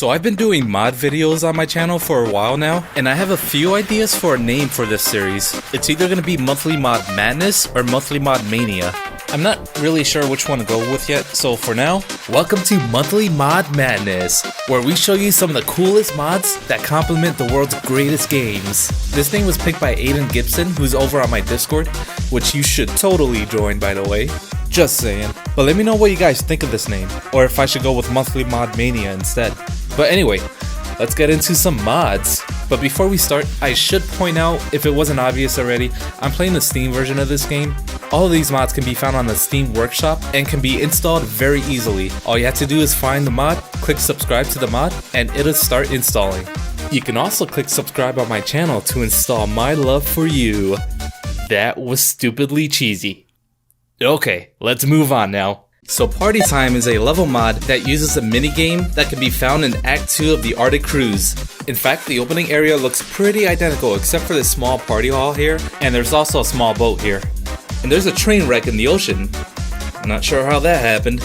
So I've been doing mod videos on my channel for a while now, and I have a few ideas for a name for this series. It's either going to be Monthly Mod Madness or Monthly Mod Mania. I'm not really sure which one to go with yet, so for now, welcome to Monthly Mod Madness, where we show you some of the coolest mods that complement the world's greatest games. This name was picked by Aiden Gibson, who's over on my Discord, which you should totally join, by the way. Just saying. But let me know what you guys think of this name, or if I should go with Monthly Mod Mania instead. But anyway, let's get into some mods. But before we start, I should point out, if it wasn't obvious already, I'm playing the Steam version of this game. All of these mods can be found on the Steam Workshop and can be installed very easily. All you have to do is find the mod, click subscribe to the mod, and it'll start installing. You can also click subscribe on my channel to install My Love For You. That was stupidly cheesy. Okay, let's move on now. So Party Time is a level mod that uses a minigame that can be found in Act 2 of the Arctic Cruise. In fact, the opening area looks pretty identical except for this small party hall here, and there's also a small boat here. And there's a train wreck in the ocean. I'm not sure how that happened.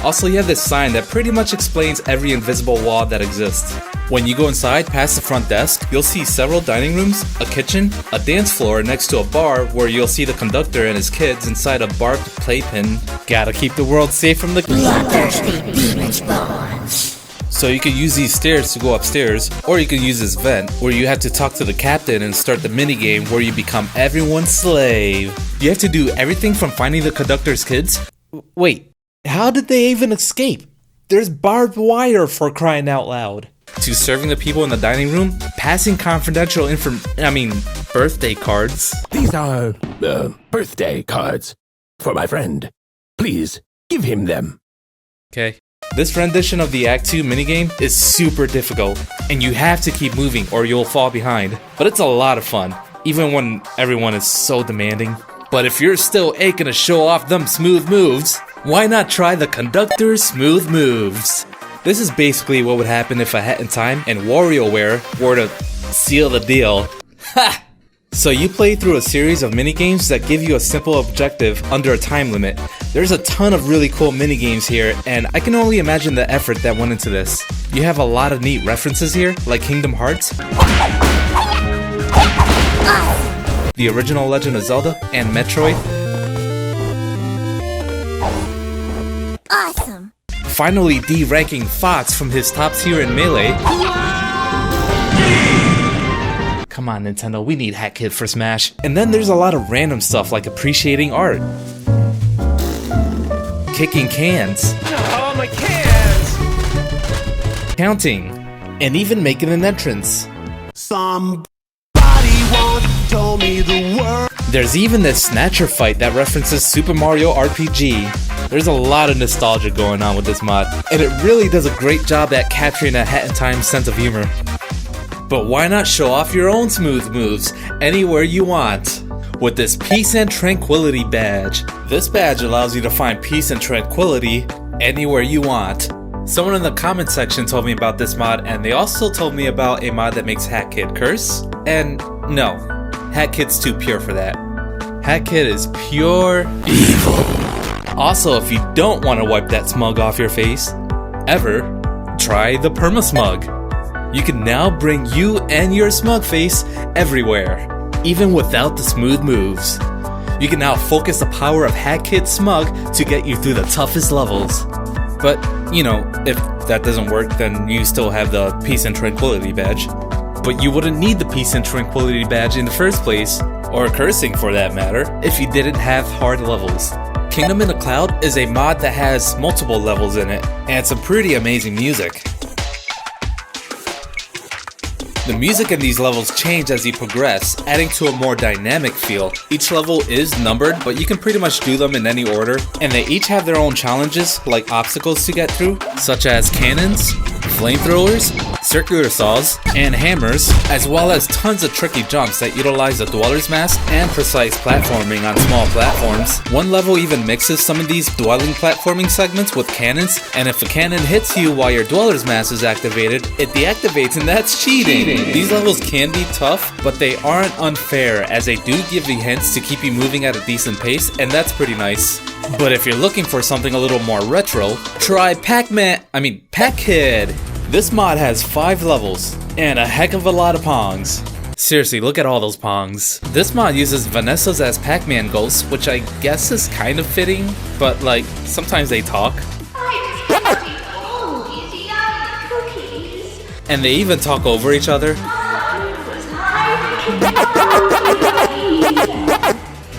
Also, you have this sign that pretty much explains every invisible wall that exists. When you go inside past the front desk, you'll see several dining rooms, a kitchen, a dance floor next to a bar where you'll see the conductor and his kids inside a barbed playpen. Gotta keep the world safe from the bloodthirsty demon spawns. So you can use these stairs to go upstairs, or you can use this vent where you have to talk to the captain and start the minigame where you become everyone's slave. You have to do everything from finding the conductor's kids. Wait, how did they even escape? There's barbed wire, for crying out loud. To serving the people in the dining room, passing confidential birthday cards. These are, birthday cards for my friend. Please, give him them. Okay. This rendition of the Act 2 minigame is super difficult, and you have to keep moving or you'll fall behind. But it's a lot of fun, even when everyone is so demanding. But if you're still aching to show off them smooth moves, why not try the Conductor's Smooth Moves? This is basically what would happen if A Hat in Time and WarioWare were to seal the deal. Ha! So you play through a series of minigames that give you a simple objective under a time limit. There's a ton of really cool minigames here, and I can only imagine the effort that went into this. You have a lot of neat references here, like Kingdom Hearts, the original Legend of Zelda, and Metroid. Awesome! Finally de-ranking Fox from his top tier in Melee. Come on, Nintendo, we need Pac-Kid for Smash. And then there's a lot of random stuff like appreciating art, kicking cans, Oh, my cans! counting, and even making an entrance. Somebody once told me the word. There's even this Snatcher fight that references Super Mario RPG. There's a lot of nostalgia going on with this mod, and it really does a great job at capturing a Hat in Time sense of humor. But why not show off your own smooth moves anywhere you want with this Peace and Tranquility badge? This badge allows you to find peace and tranquility anywhere you want. Someone in the comment section told me about this mod, and they also told me about a mod that makes Pac-Kid curse. And no, Pac-Kid's too pure for that. Pac-Kid is pure evil. Also, if you don't want to wipe that smug off your face, ever, try the PermaSmug. You can now bring you and your smug face everywhere, even without the smooth moves. You can now focus the power of Pac-Kid Smug to get you through the toughest levels. But, you know, if that doesn't work, then you still have the Peace and Tranquility badge. But you wouldn't need the Peace and Tranquility badge in the first place, or cursing for that matter, if you didn't have hard levels. Kingdom in the Cloud is a mod that has multiple levels in it, and some pretty amazing music. The music in these levels change as you progress, adding to a more dynamic feel. Each level is numbered, but you can pretty much do them in any order, and they each have their own challenges, like obstacles to get through, such as cannons, flamethrowers, circular saws, and hammers, as well as tons of tricky jumps that utilize the Dweller's Mask and precise platforming on small platforms. One level even mixes some of these dwelling platforming segments with cannons, and if a cannon hits you while your Dweller's Mask is activated, it deactivates, and that's cheating! These levels can be tough, but they aren't unfair, as they do give you hints to keep you moving at a decent pace, and that's pretty nice. But if you're looking for something a little more retro, try Pac-Kid. This mod has 5 levels, and a heck of a lot of pongs. Seriously, look at all those pongs. This mod uses Vanessa's as Pac-Man ghosts, which I guess is kind of fitting, but like, sometimes they talk. And they even talk over each other.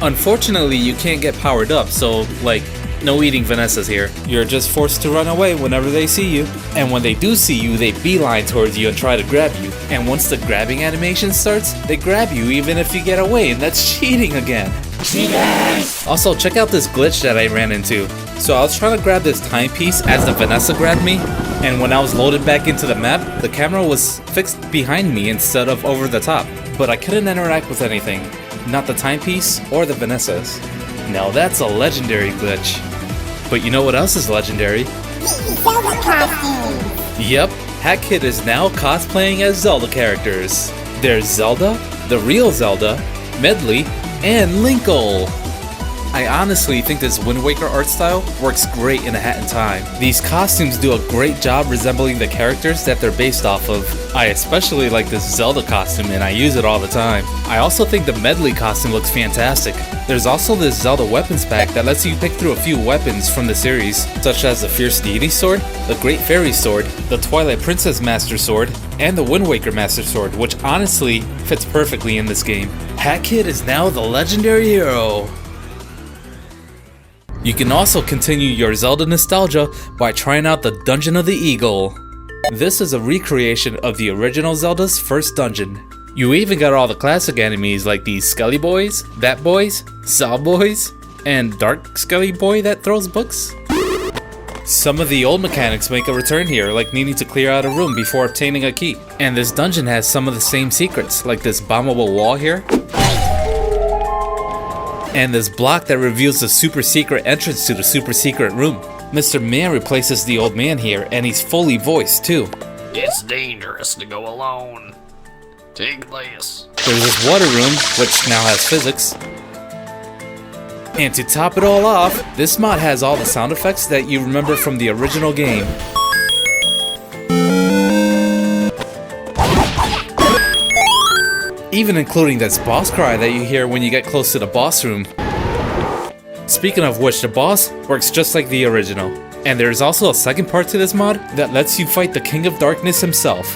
Unfortunately, you can't get powered up, so like, no eating Vanessa's here. You're just forced to run away whenever they see you. And when they do see you, they beeline towards you and try to grab you. And once the grabbing animation starts, they grab you even if you get away, and that's cheating again. Cheaters! Also, check out this glitch that I ran into. So I was trying to grab this timepiece as the Vanessa grabbed me, and when I was loaded back into the map, the camera was fixed behind me instead of over the top. But I couldn't interact with anything. Not the timepiece or the Vanessas. Now that's a legendary glitch. But you know what else is legendary? Zelda costume! Yep, Pac-Kid is now cosplaying as Zelda characters. There's Zelda, the real Zelda, Medley, and Linkle. I honestly think this Wind Waker art style works great in A Hat in Time. These costumes do a great job resembling the characters that they're based off of. I especially like this Zelda costume and I use it all the time. I also think the Medley costume looks fantastic. There's also this Zelda Weapons Pack that lets you pick through a few weapons from the series, such as the Fierce Deity Sword, the Great Fairy Sword, the Twilight Princess Master Sword, and the Wind Waker Master Sword, which honestly fits perfectly in this game. Pac-Kid is now the legendary hero. You can also continue your Zelda nostalgia by trying out the Dungeon of the Eagle. This is a recreation of the original Zelda's first dungeon. You even got all the classic enemies like these Skelly Boys, Bat Boys, Saw Boys, and Dark Skelly Boy that throws books. Some of the old mechanics make a return here, like needing to clear out a room before obtaining a key. And this dungeon has some of the same secrets, like this bombable wall here. And this block that reveals the super secret entrance to the super secret room. Mr. Man replaces the old man here, and he's fully voiced too. It's dangerous to go alone. Take this. There's this water room, which now has physics. And to top it all off, this mod has all the sound effects that you remember from the original game. Even including this boss cry that you hear when you get close to the boss room. Speaking of which, the boss works just like the original. And there's also a second part to this mod that lets you fight the King of Darkness himself.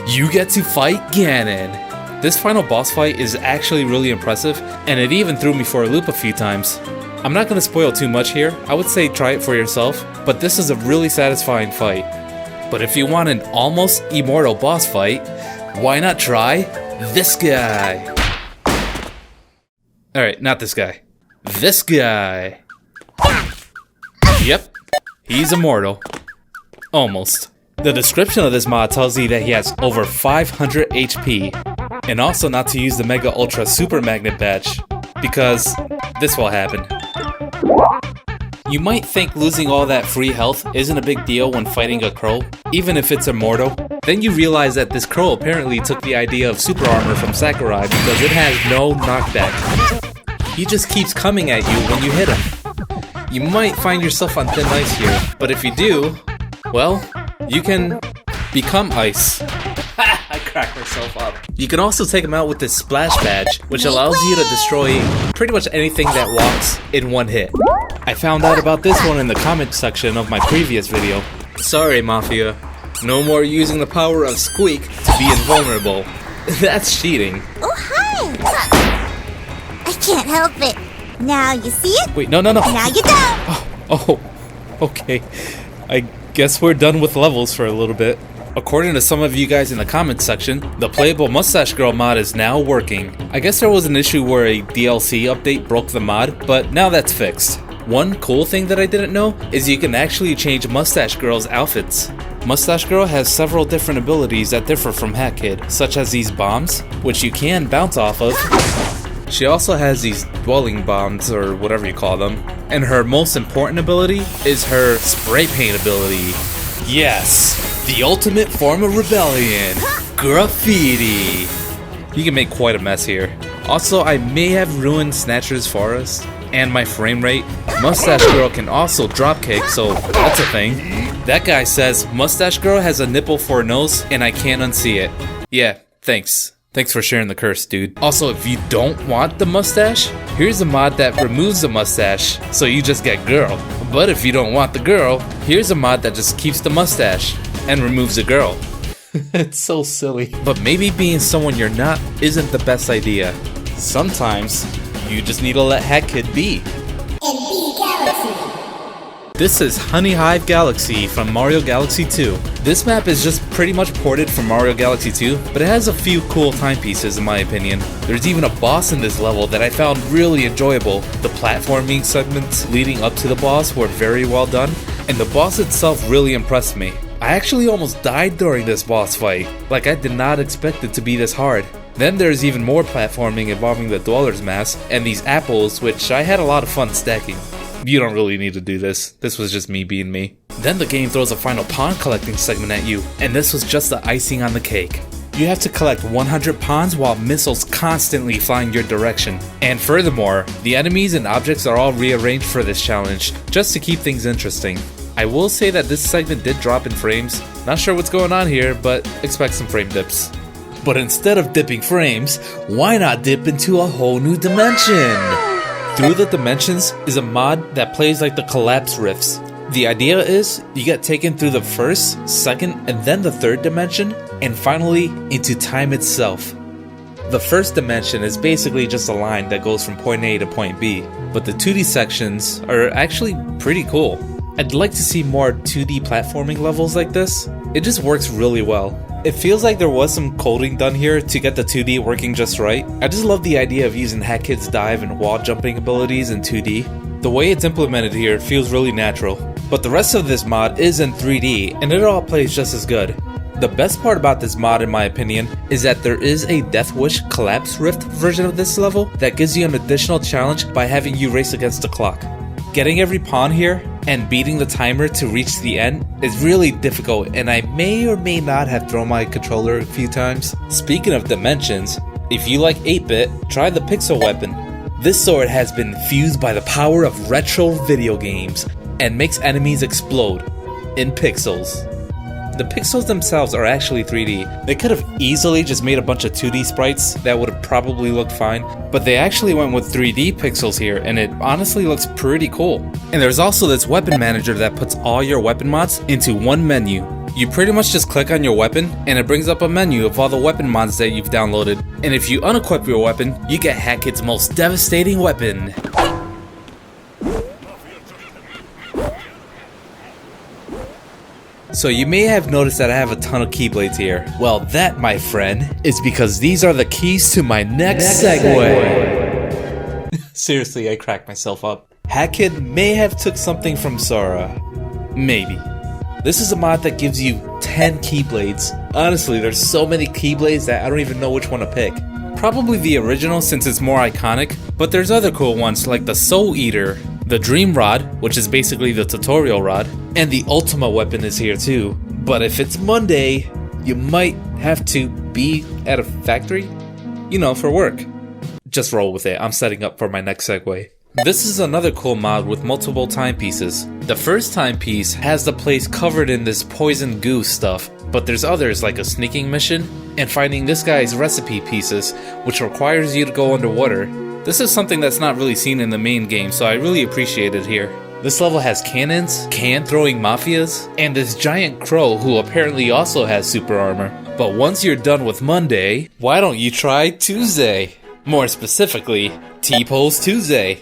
You get to fight Ganon. This final boss fight is actually really impressive, and it even threw me for a loop a few times. I'm not gonna spoil too much here, I would say try it for yourself, but this is a really satisfying fight. But if you want an almost immortal boss fight, why not try this guy? Alright, not this guy. This guy. Yep, he's immortal. Almost. The description of this mod tells you that he has over 500 HP. And also not to use the Mega Ultra Super Magnet Badge, because this will happen. You might think losing all that free health isn't a big deal when fighting a crow, even if it's immortal. Then you realize that this crow apparently took the idea of super armor from Sakurai because it has no knockback. He just keeps coming at you when you hit him. You might find yourself on thin ice here, but if you do, well, you can become ice. I cracked myself up. You can also take him out with this Splash Badge, which allows you to destroy pretty much anything that walks in one hit. I found out about this one in the comment section of my previous video. Sorry, Mafia. No more using the power of Squeak to be invulnerable. That's cheating. Oh, hi! I can't help it. Now you see it? Wait, no. Now you don't! Oh, okay. I guess we're done with levels for a little bit. According to some of you guys in the comments section, the playable Mustache Girl mod is now working. I guess there was an issue where a DLC update broke the mod, but now that's fixed. One cool thing that I didn't know is you can actually change Mustache Girl's outfits. Mustache Girl has several different abilities that differ from Pac-Kid, such as these bombs, which you can bounce off of. She also has these dwelling bombs, or whatever you call them. And her most important ability is her spray paint ability. Yes, the ultimate form of rebellion, graffiti. You can make quite a mess here. Also, I may have ruined Snatcher's forest, and my frame rate. Mustache Girl can also dropkick, so that's a thing. That guy says Mustache Girl has a nipple for a nose and I can't unsee it. Yeah, thanks. Thanks for sharing the curse, dude. Also, if you don't want the mustache, here's a mod that removes the mustache, so you just get girl. But if you don't want the girl, here's a mod that just keeps the mustache and removes the girl. It's so silly. But maybe being someone you're not isn't the best idea. Sometimes, you just need to let CatCube be. This is Honey Hive Galaxy from Mario Galaxy 2. This map is just pretty much ported from Mario Galaxy 2, but it has a few cool timepieces in my opinion. There's even a boss in this level that I found really enjoyable. The platforming segments leading up to the boss were very well done, and the boss itself really impressed me. I actually almost died during this boss fight. Like, I did not expect it to be this hard. Then there's even more platforming involving the Dweller's Mask and these apples, which I had a lot of fun stacking. You don't really need to do this. This was just me being me. Then the game throws a final pawn collecting segment at you, and this was just the icing on the cake. You have to collect 100 pawns while missiles constantly fly in your direction. And furthermore, the enemies and objects are all rearranged for this challenge, just to keep things interesting. I will say that this segment did drop in frames. Not sure what's going on here, but expect some frame dips. But instead of dipping frames, why not dip into a whole new dimension? Through the Dimensions is a mod that plays like the collapse rifts. The idea is you get taken through the first, second, and then the third dimension, and finally into time itself. The first dimension is basically just a line that goes from point A to point B, but the 2D sections are actually pretty cool. I'd like to see more 2D platforming levels like this. It just works really well. It feels like there was some coding done here to get the 2D working just right. I just love the idea of using CatCube's dive and wall jumping abilities in 2D. The way it's implemented here feels really natural. But the rest of this mod is in 3D and it all plays just as good. The best part about this mod in my opinion is that there is a Death Wish Collapse Rift version of this level that gives you an additional challenge by having you race against the clock. Getting every pawn here and beating the timer to reach the end is really difficult, and I may or may not have thrown my controller a few times. Speaking of dimensions, if you like 8-bit, try the Pixel Weapon. This sword has been fused by the power of retro video games and makes enemies explode in pixels. The pixels themselves are actually 3D. They could have easily just made a bunch of 2D sprites that would have probably looked fine, but they actually went with 3D pixels here, and it honestly looks pretty cool. And there's also this weapon manager that puts all your weapon mods into one menu. You pretty much just click on your weapon, and it brings up a menu of all the weapon mods that you've downloaded. And if you unequip your weapon, you get CatCube's most devastating weapon. So you may have noticed that I have a ton of Keyblades here. Well, that, my friend, is because these are the keys to my next segue. Seriously, I cracked myself up. CatCube may have took something from Sora. Maybe. This is a mod that gives you 10 Keyblades. Honestly, there's so many Keyblades that I don't even know which one to pick. Probably the original since it's more iconic, but there's other cool ones like the Soul Eater, the Dream Rod, which is basically the tutorial rod, and the Ultima Weapon is here too. But if it's Monday, you might have to be at a factory, you know, for work. Just roll with it, I'm setting up for my next segue. This is another cool mod with multiple timepieces. The first timepiece has the place covered in this poison goo stuff, but there's others like a sneaking mission and finding this guy's recipe pieces, which requires you to go underwater. This is something that's not really seen in the main game, so I really appreciate it here. This level has cannons, can-throwing mafias, and this giant crow who apparently also has super armor. But once you're done with Monday, why don't you try Tuesday? More specifically, T-Pose Tuesday.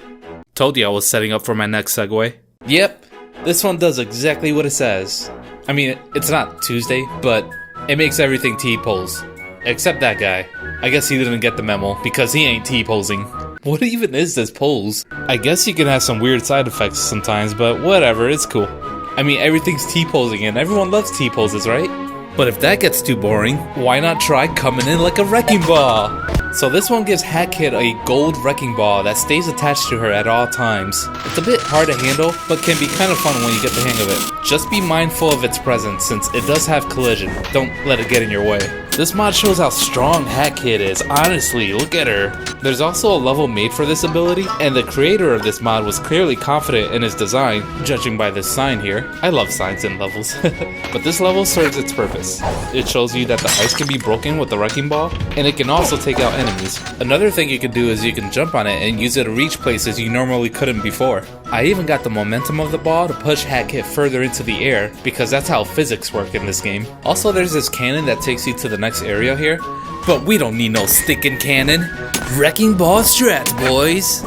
Told you I was setting up for my next segue. Yep, this one does exactly what it says. I mean, it's not Tuesday, but it makes everything T-pose. Except that guy. I guess he didn't get the memo, because he ain't T-posing. What even is this pose? I guess you can have some weird side effects sometimes, but whatever, it's cool. I mean, everything's T-posing and everyone loves T-poses, right? But if that gets too boring, why not try coming in like a wrecking ball? So this one gives CatCube a gold wrecking ball that stays attached to her at all times. It's a bit hard to handle, but can be kind of fun when you get the hang of it. Just be mindful of its presence since it does have collision. Don't let it get in your way. This mod shows how strong Pac-Kid is, honestly, look at her. There's also a level made for this ability, and the creator of this mod was clearly confident in his design, judging by this sign here. I love signs in levels. But this level serves its purpose. It shows you that the ice can be broken with the wrecking ball, and it can also take out enemies. Another thing you can do is you can jump on it and use it to reach places you normally couldn't before. I even got the momentum of the ball to push Pac-Kid further into the air, because that's how physics work in this game. Also, there's this cannon that takes you to the next area here, but we don't need no sticking cannon. Wrecking ball strats, boys.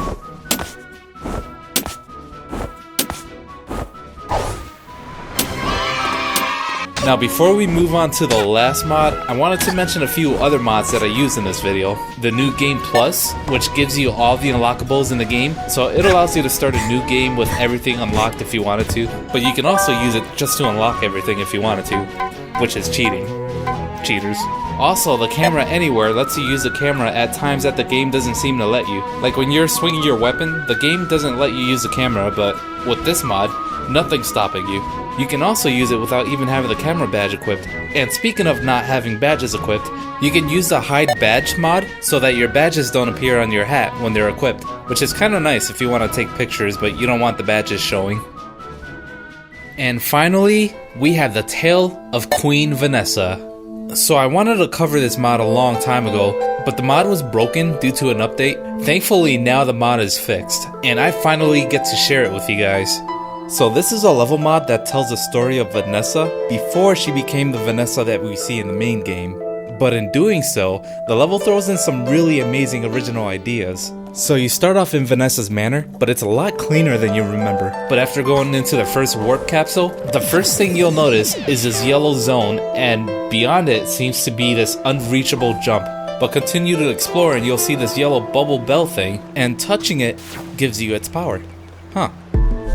Now before we move on to the last mod, I wanted to mention a few other mods that I used in this video. The New Game Plus, which gives you all the unlockables in the game, so it allows you to start a new game with everything unlocked if you wanted to, but you can also use it just to unlock everything if you wanted to, which is cheating. Cheaters. Also, the camera anywhere lets you use the camera at times that the game doesn't seem to let you. Like when you're swinging your weapon, the game doesn't let you use the camera, but with this mod, nothing's stopping you. You can also use it without even having the camera badge equipped. And speaking of not having badges equipped, you can use the hide badge mod so that your badges don't appear on your hat when they're equipped, which is kinda nice if you want to take pictures but you don't want the badges showing. And finally, we have the tale of Queen Vanessa. So I wanted to cover this mod a long time ago, but the mod was broken due to an update. Thankfully now the mod is fixed, and I finally get to share it with you guys. So this is a level mod that tells the story of Vanessa before she became the Vanessa that we see in the main game. But in doing so, the level throws in some really amazing original ideas. So you start off in Vanessa's manor, but it's a lot cleaner than you remember. But after going into the first warp capsule, the first thing you'll notice is this yellow zone, and beyond it seems to be this unreachable jump. But continue to explore and you'll see this yellow bubble bell thing, and touching it gives you its power. Huh.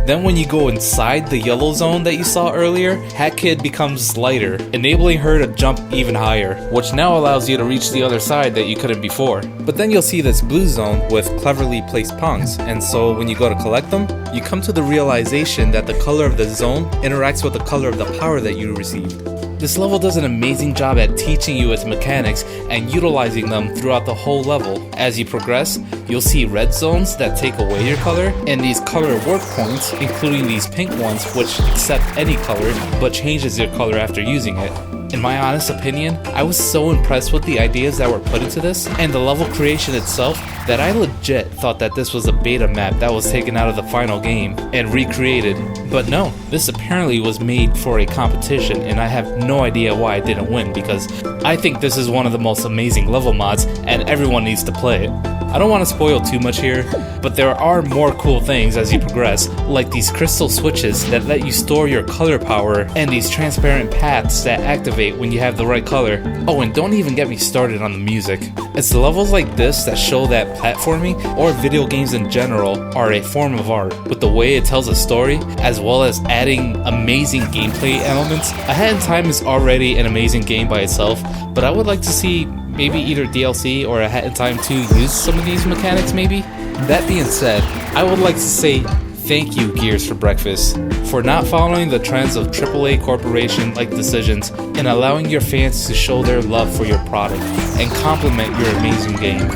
Then when you go inside the yellow zone that you saw earlier, Pac-Kid becomes lighter, enabling her to jump even higher, which now allows you to reach the other side that you couldn't before. But then you'll see this blue zone with cleverly placed pungs, and so when you go to collect them, you come to the realization that the color of the zone interacts with the color of the power that you received. This level does an amazing job at teaching you its mechanics and utilizing them throughout the whole level. As you progress, you'll see red zones that take away your color, and these color warp points, including these pink ones which accept any color but changes your color after using it. In my honest opinion, I was so impressed with the ideas that were put into this and the level creation itself that I legit thought that this was a beta map that was taken out of the final game and recreated. But no, this apparently was made for a competition, and I have no idea why it didn't win, because I think this is one of the most amazing level mods and everyone needs to play it. I don't want to spoil too much here, but there are more cool things as you progress, like these crystal switches that let you store your color power, and these transparent paths that activate when you have the right color. Oh, and don't even get me started on the music. It's the levels like this that show that platforming, or video games in general, are a form of art, with the way it tells a story, as well as adding amazing gameplay elements. A Hat in Time is already an amazing game by itself, but I would like to see maybe either DLC or A Hat in Time 2 use some of these mechanics maybe. That being said, I would like to say thank you, Gears for Breakfast, for not following the trends of AAA corporation-like decisions and allowing your fans to show their love for your product and compliment your amazing game.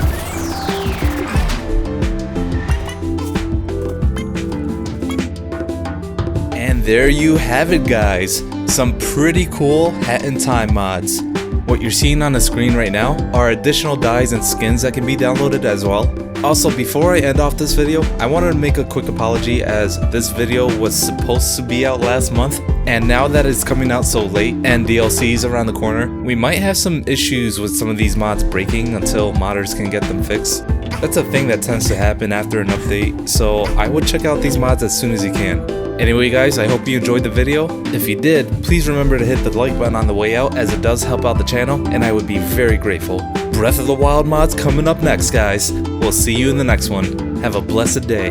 And there you have it, guys. Some pretty cool Hat in Time mods. What you're seeing on the screen right now are additional dyes and skins that can be downloaded as well. Also, before I end off this video, I wanted to make a quick apology, as this video was supposed to be out last month, and now that it's coming out so late and DLC is around the corner, we might have some issues with some of these mods breaking until modders can get them fixed. That's a thing that tends to happen after an update, so I would check out these mods as soon as you can. Anyway guys, I hope you enjoyed the video. If you did, please remember to hit the like button on the way out, as it does help out the channel, and I would be very grateful. Breath of the Wild mods coming up next, guys. We'll see you in the next one. Have a blessed day.